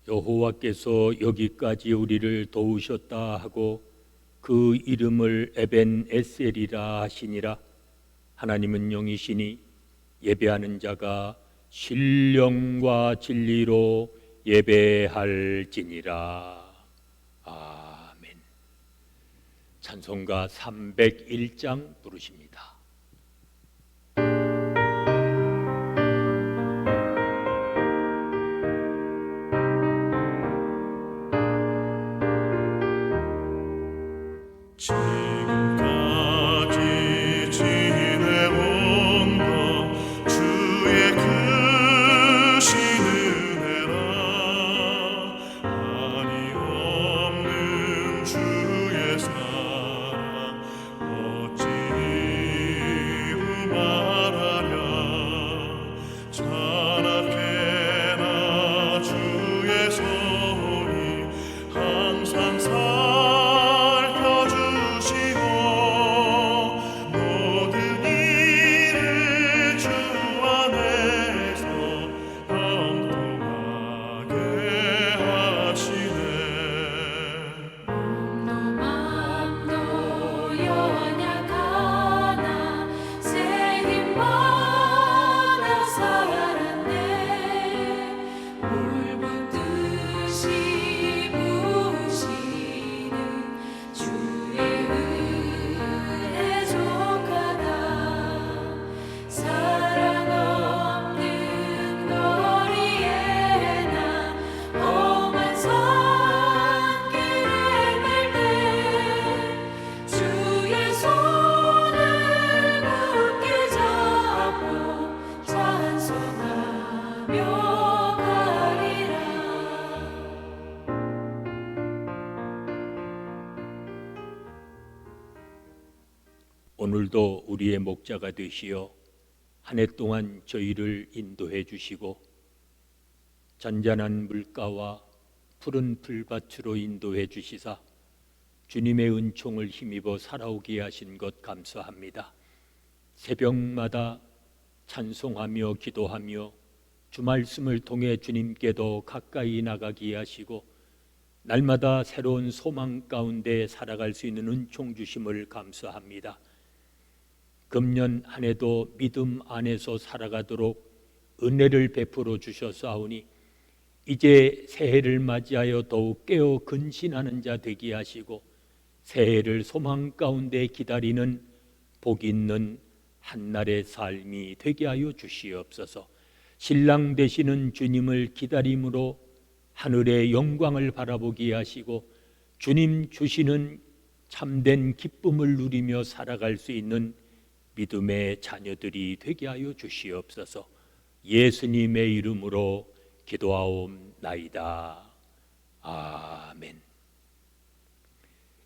여호와께서 여기까지 우리를 도우셨다 하고 그 이름을 에벤에셀이라 하시니라. 하나님은 영이시니 예배하는 자가 신령과 진리로 예배할지니라. 아멘. 찬송가 301장 부르십니다. 지금까지 지내온 것 주의 크신 은혜라. 한이 없는 주의 사랑 어찌 이루 말하랴. 찬악해나 주의 손이 항상 오늘도 우리의 목자가 되시어 한 해 동안 저희를 인도해 주시고 잔잔한 물가와 푸른 풀밭으로 인도해 주시사 주님의 은총을 힘입어 살아오게 하신 것 감사합니다. 새벽마다 찬송하며 기도하며 주 말씀을 통해 주님께 더 가까이 나가게 하시고 날마다 새로운 소망 가운데 살아갈 수 있는 은총 주심을 감사합니다. 금년 한 해도 믿음 안에서 살아가도록 은혜를 베풀어 주셨사오니 이제 새해를 맞이하여 더욱 깨어 근신하는 자 되게 하시고 새해를 소망 가운데 기다리는 복 있는 한날의 삶이 되게 하여 주시옵소서. 신랑 되시는 주님을 기다림으로 하늘의 영광을 바라보게 하시고 주님 주시는 참된 기쁨을 누리며 살아갈 수 있는 믿음의 자녀들이 되게 하여 주시옵소서. 예수님의 이름으로 기도하옵나이다. 아멘.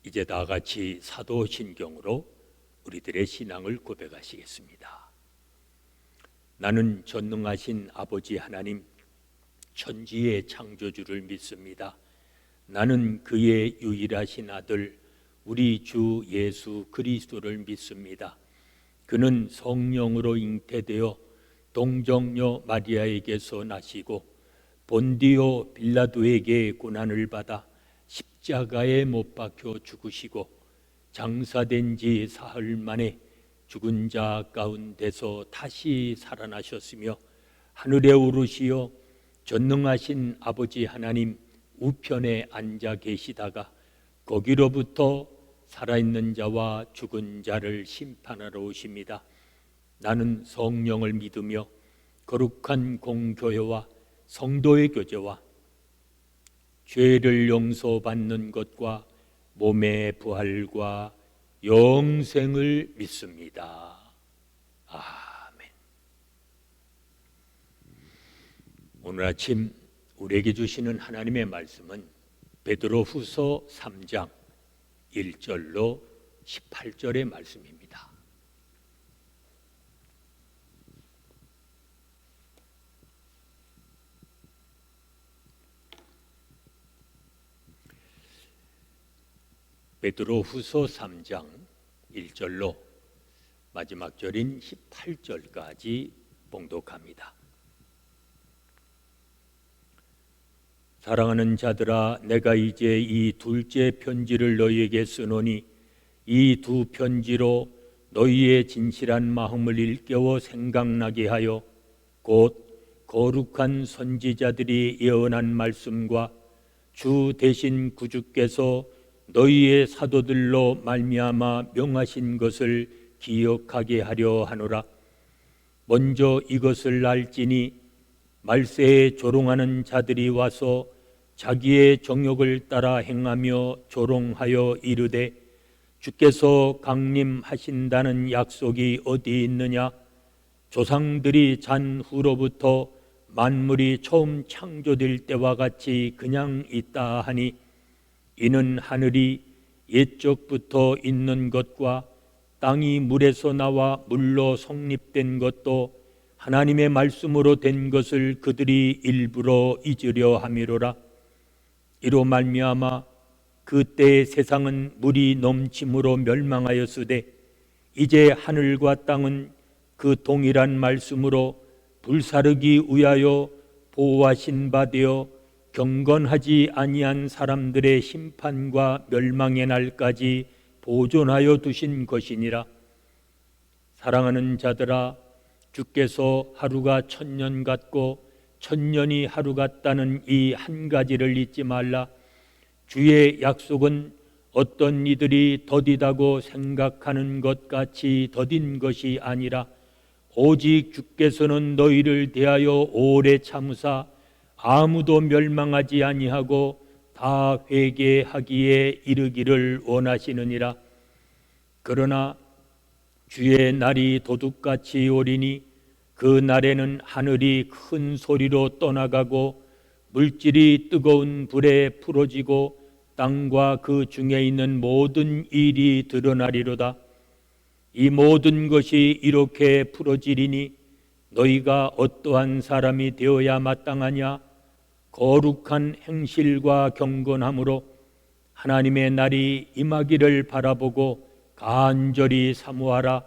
이제 다 같이 사도신경으로 우리들의 신앙을 고백하시겠습니다. 나는 전능하신 아버지 하나님, 천지의 창조주를 믿습니다. 나는 그의 유일하신 아들 우리 주 예수 그리스도를 믿습니다. 그는 성령으로 잉태되어 동정녀 마리아에게서 나시고 본디오 빌라도에게 고난을 받아 십자가에 못 박혀 죽으시고 장사된 지 사흘 만에 죽은 자 가운데서 다시 살아나셨으며 하늘에 오르시어 전능하신 아버지 하나님 우편에 앉아 계시다가 거기로부터 살아있는 자와 죽은 자를 심판하러 오십니다. 나는 성령을 믿으며 거룩한 공교회와 성도의 교제와 죄를 용서받는 것과 몸의 부활과 영생을 믿습니다. 아멘. 오늘 아침 우리에게 주시는 하나님의 말씀은 베드로후서 3장 1절로 18절의 말씀입니다. 베드로후서 3장 1절로 마지막 절인 18절까지 봉독합니다. 사랑하는 자들아, 내가 이제 이 둘째 편지를 너희에게 쓰노니 이 두 편지로 너희의 진실한 마음을 일깨워 생각나게 하여 곧 거룩한 선지자들이 예언한 말씀과 주 대신 구주께서 너희의 사도들로 말미암아 명하신 것을 기억하게 하려 하노라. 먼저 이것을 알지니 말세에 조롱하는 자들이 와서 자기의 정욕을 따라 행하며 조롱하여 이르되 주께서 강림하신다는 약속이 어디 있느냐? 조상들이 잔 후로부터 만물이 처음 창조될 때와 같이 그냥 있다 하니 이는 하늘이 옛적부터 있는 것과 땅이 물에서 나와 물로 성립된 것도 하나님의 말씀으로 된 것을 그들이 일부러 잊으려 함이로라. 이로 말미암아 그때의 세상은 물이 넘침으로 멸망하였으되 이제 하늘과 땅은 그 동일한 말씀으로 불사르기 위하여 보호하신 바 되어 경건하지 아니한 사람들의 심판과 멸망의 날까지 보존하여 두신 것이니라. 사랑하는 자들아, 주께서 하루가 1000년 같고 1000년이 하루 같다는 이 한 가지를 잊지 말라. 주의 약속은 어떤 이들이 더디다고 생각하는 것 같이 더딘 것이 아니라 오직 주께서는 너희를 대하여 오래 참으사 아무도 멸망하지 아니하고 다 회개하기에 이르기를 원하시느니라. 그러나 주의 날이 도둑같이 오리니 그 날에는 하늘이 큰 소리로 떠나가고 물질이 뜨거운 불에 풀어지고 땅과 그 중에 있는 모든 일이 드러나리로다. 이 모든 것이 이렇게 풀어지리니 너희가 어떠한 사람이 되어야 마땅하냐? 거룩한 행실과 경건함으로 하나님의 날이 임하기를 바라보고 간절히 사모하라.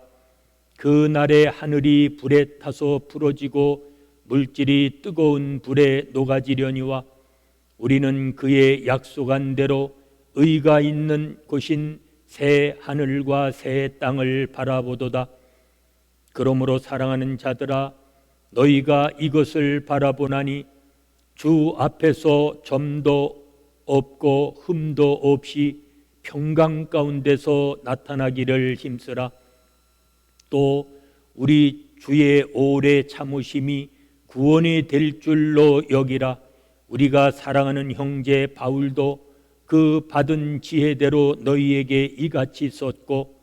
그 날에 하늘이 불에 타서 풀어지고 물질이 뜨거운 불에 녹아지려니와 우리는 그의 약속한 대로 의가 있는 곳인 새 하늘과 새 땅을 바라보도다. 그러므로 사랑하는 자들아, 너희가 이것을 바라보나니 주 앞에서 점도 없고 흠도 없이 평강 가운데서 나타나기를 힘쓰라. 또 우리 주의 오래 참으심이 구원이 될 줄로 여기라. 우리가 사랑하는 형제 바울도 그 받은 지혜대로 너희에게 이같이 썼고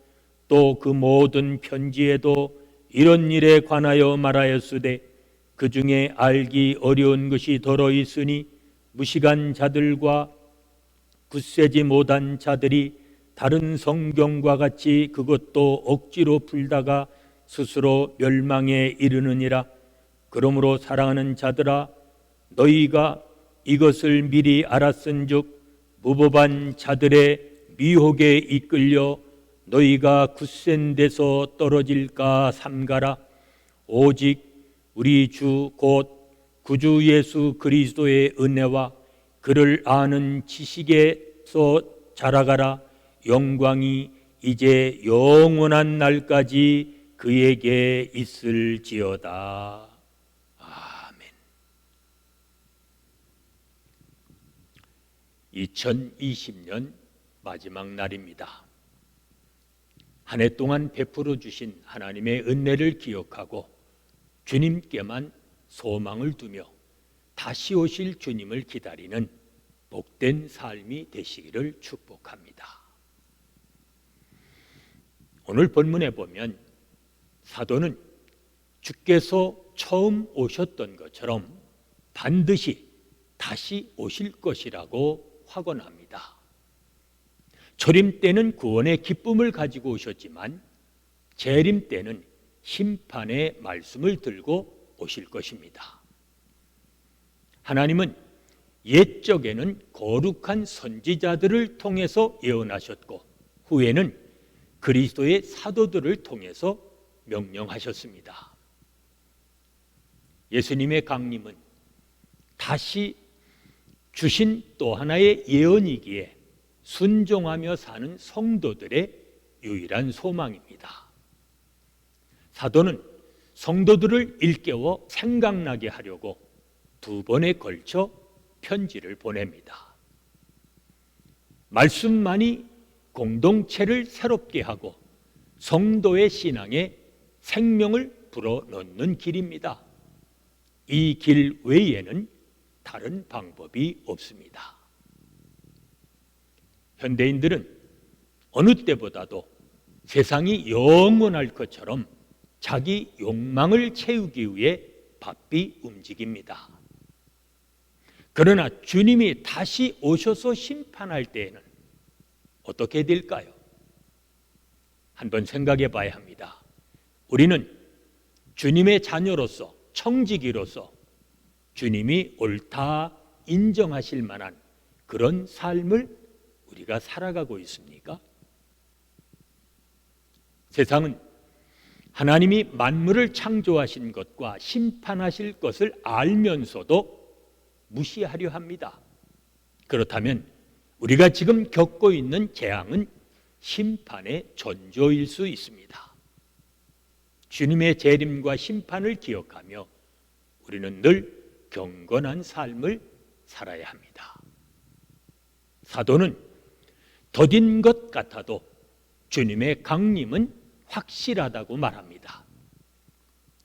또 그 모든 편지에도 이런 일에 관하여 말하였으되 그 중에 알기 어려운 것이 더러 있으니 무식한 자들과 굳세지 못한 자들이 다른 성경과 같이 그것도 억지로 풀다가 스스로 멸망에 이르느니라. 그러므로 사랑하는 자들아, 너희가 이것을 미리 알았은즉 무법한 자들의 미혹에 이끌려 너희가 굳센 데서 떨어질까 삼가라. 오직 우리 주 곧 구주 예수 그리스도의 은혜와 그를 아는 지식에서 자라가라. 영광이 이제 영원한 날까지 그에게 있을지어다. 아멘. 2020년 마지막 날입니다. 한 해 동안 베풀어 주신 하나님의 은혜를 기억하고 주님께만 소망을 두며 다시 오실 주님을 기다리는 복된 삶이 되시기를 축복합니다. 오늘 본문에 보면 사도는 주께서 처음 오셨던 것처럼 반드시 다시 오실 것이라고 확언합니다. 초림 때는 구원의 기쁨을 가지고 오셨지만 재림 때는 심판의 말씀을 들고 오실 것입니다. 하나님은 옛적에는 거룩한 선지자들을 통해서 예언하셨고 후에는 그리스도의 사도들을 통해서 명령하셨습니다. 예수님의 강림은 다시 주신 또 하나의 예언이기에 순종하며 사는 성도들의 유일한 소망입니다. 사도는 성도들을 일깨워 생각나게 하려고 2번에 걸쳐 편지를 보냅니다. 말씀만이 공동체를 새롭게 하고 성도의 신앙에 생명을 불어넣는 길입니다. 이 길 외에는 다른 방법이 없습니다. 현대인들은 어느 때보다도 세상이 영원할 것처럼 자기 욕망을 채우기 위해 바삐 움직입니다. 그러나 주님이 다시 오셔서 심판할 때에는 어떻게 될까요? 한번 생각해 봐야 합니다. 우리는 주님의 자녀로서, 청지기로서 주님이 옳다 인정하실 만한 그런 삶을 우리가 살아가고 있습니까? 세상은 하나님이 만물을 창조하신 것과 심판하실 것을 알면서도 무시하려 합니다. 그렇다면 우리가 지금 겪고 있는 재앙은 심판의 전조일 수 있습니다. 주님의 재림과 심판을 기억하며 우리는 늘 경건한 삶을 살아야 합니다. 사도는 더딘 것 같아도 주님의 강림은 확실하다고 말합니다.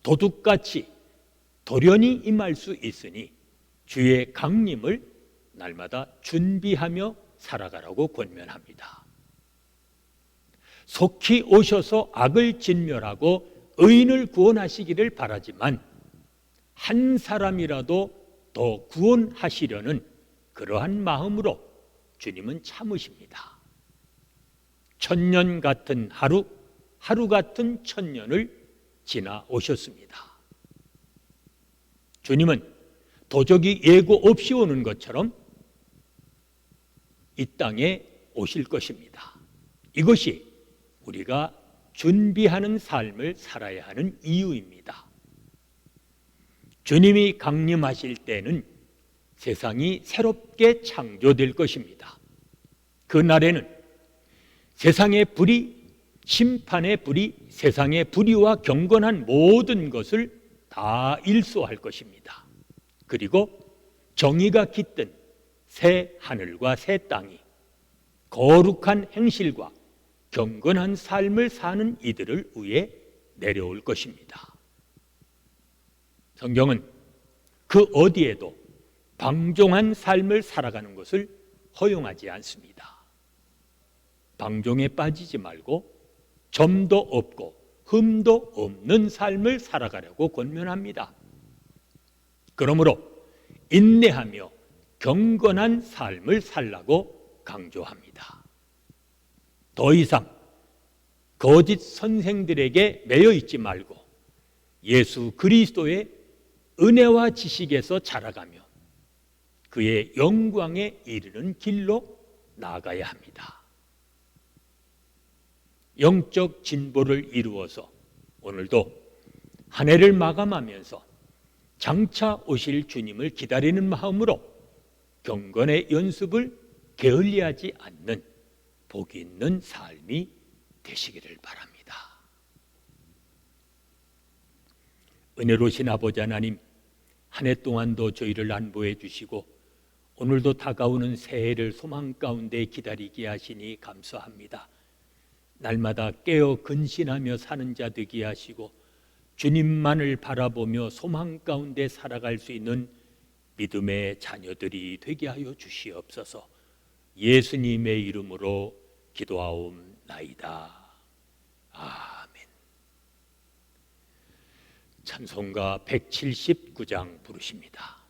도둑같이 돌연히 임할 수 있으니 주의 강림을 날마다 준비하며 살아가라고 권면합니다. 속히 오셔서 악을 진멸하고 의인을 구원하시기를 바라지만 한 사람이라도 더 구원하시려는 그러한 마음으로 주님은 참으십니다. 1000년 같은 하루, 하루 같은 1000년을 지나 오셨습니다. 주님은 도적이 예고 없이 오는 것처럼 이 땅에 오실 것입니다. 이것이 우리가 준비하는 삶을 살아야 하는 이유입니다. 주님이 강림하실 때는 세상이 새롭게 창조될 것입니다. 그날에는 세상의 불이, 심판의 불이 세상의 불의와 경건한 모든 것을 다 일소할 것입니다. 그리고 정의가 깃든 새 하늘과 새 땅이 거룩한 행실과 경건한 삶을 사는 이들을 위해 내려올 것입니다. 성경은 그 어디에도 방종한 삶을 살아가는 것을 허용하지 않습니다. 방종에 빠지지 말고 점도 없고 흠도 없는 삶을 살아가려고 권면합니다. 그러므로 인내하며 경건한 삶을 살라고 강조합니다. 더 이상 거짓 선생들에게 매여 있지 말고 예수 그리스도의 은혜와 지식에서 자라가며 그의 영광에 이르는 길로 나아가야 합니다. 영적 진보를 이루어서 오늘도 한 해를 마감하면서 장차 오실 주님을 기다리는 마음으로 경건의 연습을 게을리하지 않는 복이 있는 삶이 되시기를 바랍니다. 은혜로우신 아버지 하나님, 한 해 동안도 저희를 안보해 주시고 오늘도 다가오는 새해를 소망 가운데 기다리게 하시니 감사합니다. 날마다 깨어 근신하며 사는 자 되게 하시고 주님만을 바라보며 소망 가운데 살아갈 수 있는 믿음의 자녀들이 되게 하여 주시옵소서. 예수님의 이름으로 기도하옵나이다. 아멘. 찬송가 179장 부르십니다.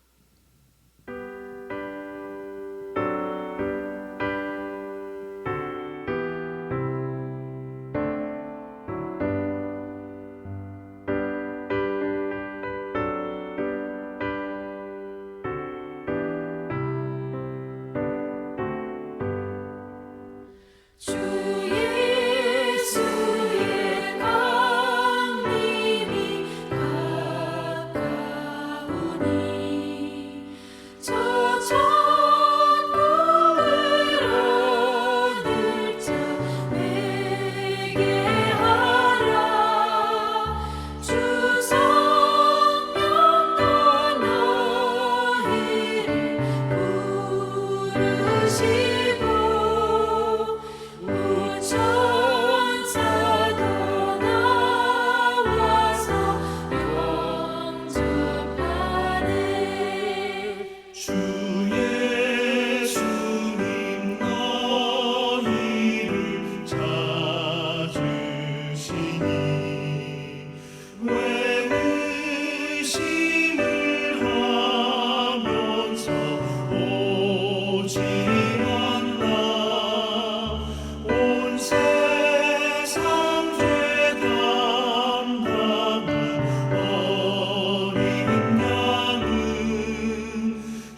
가까우니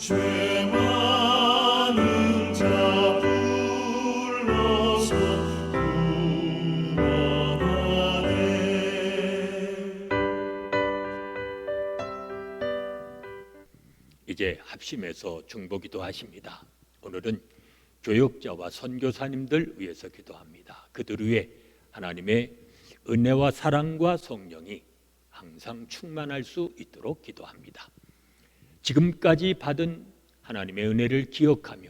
죄 많은 자 불러서 구원하네. 이제 합심해서 중보기도 하십니다. 오늘은 교역자와 선교사님들 위해서 기도합니다. 그들 위해 하나님의 은혜와 사랑과 성령이 항상 충만할 수 있도록 기도합니다. 지금까지 받은 하나님의 은혜를 기억하며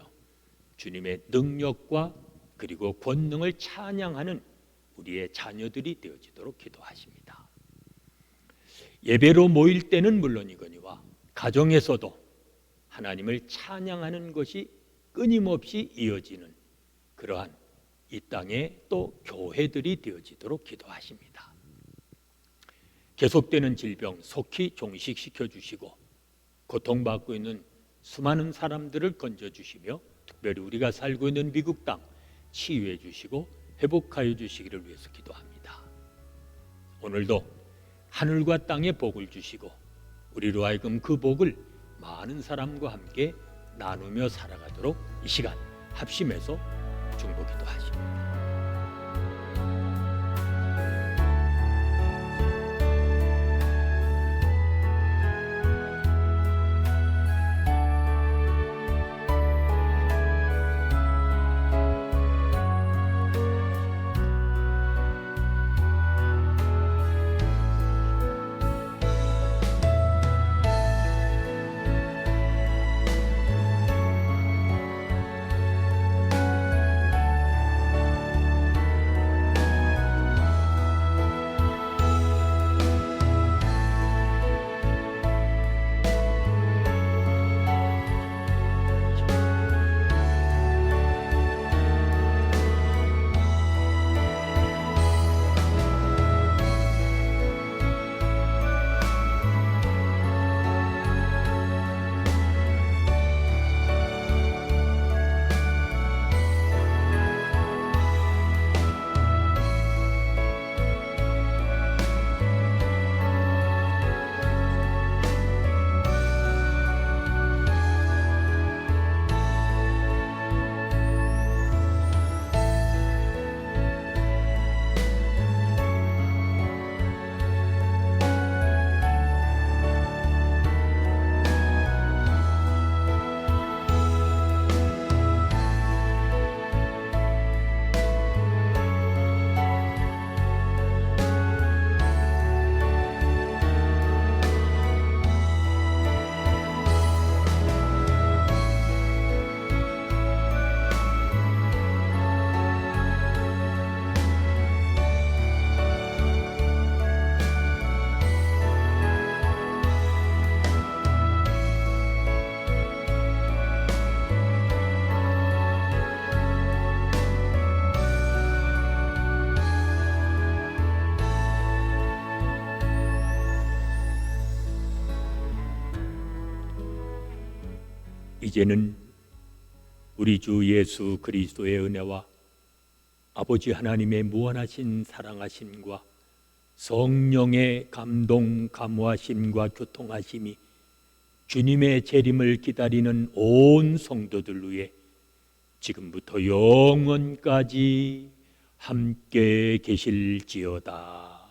주님의 능력과 그리고 권능을 찬양하는 우리의 자녀들이 되어지도록 기도하십니다. 예배로 모일 때는 물론이거니와 가정에서도 하나님을 찬양하는 것이 끊임없이 이어지는 그러한 이 땅의 또 교회들이 되어지도록 기도하십니다. 계속되는 질병 속히 종식시켜 주시고 고통받고 있는 수많은 사람들을 건져주시며 특별히 우리가 살고 있는 미국 땅 치유해 주시고 회복하여 주시기를 위해서 기도합니다. 오늘도 하늘과 땅에 복을 주시고 우리로 하여금 그 복을 많은 사람과 함께 나누며 살아가도록 이 시간 합심해서 중보기도 하십니다. 이제는 우리 주 예수 그리스도의 은혜와 아버지 하나님의 무한하신 사랑하심과 성령의 감동 감화심과 교통하심이 주님의 재림을 기다리는 온 성도들 위해 지금부터 영원까지 함께 계실지어다.